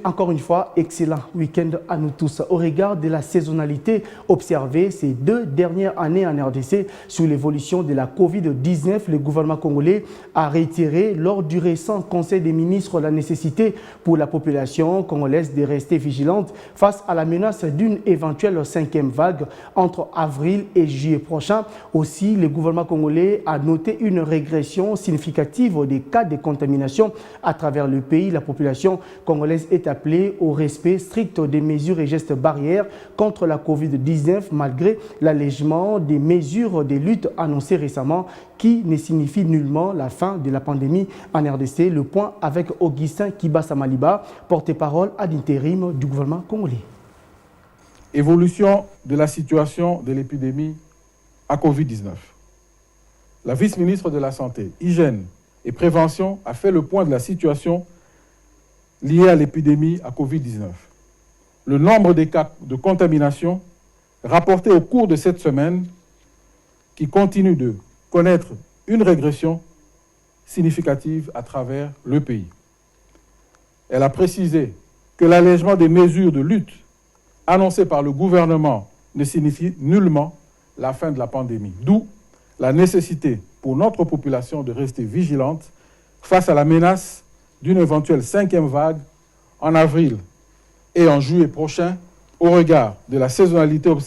Encore une fois, excellent week-end à nous tous. Au regard de la saisonnalité observée ces 2 dernières années en RDC sur l'évolution de la Covid-19, le gouvernement congolais a réitéré lors du récent Conseil des ministres la nécessité pour la population congolaise de rester vigilante face à la menace d'une éventuelle 5e vague entre avril et juillet prochain. Aussi, le gouvernement congolais a noté une régression significative des cas de contamination à travers le pays. La population congolaise est appelé au respect strict des mesures et gestes barrières contre la Covid-19 malgré l'allègement des mesures de lutte annoncées récemment qui ne signifie nullement la fin de la pandémie en RDC. Le point avec Augustin Kibasa Maliba, porte-parole ad intérim du gouvernement congolais. Évolution de la situation de l'épidémie à Covid-19. La vice-ministre de la Santé, Hygiène et Prévention a fait le point de la situation liée à l'épidémie à Covid-19. Le nombre des cas de contamination rapportés au cours de cette semaine qui continue de connaître une régression significative à travers le pays. Elle a précisé que l'allègement des mesures de lutte annoncées par le gouvernement ne signifie nullement la fin de la pandémie, d'où la nécessité pour notre population de rester vigilante face à la menace d'une éventuelle 5e vague en avril et en juillet prochain au regard de la saisonnalité observée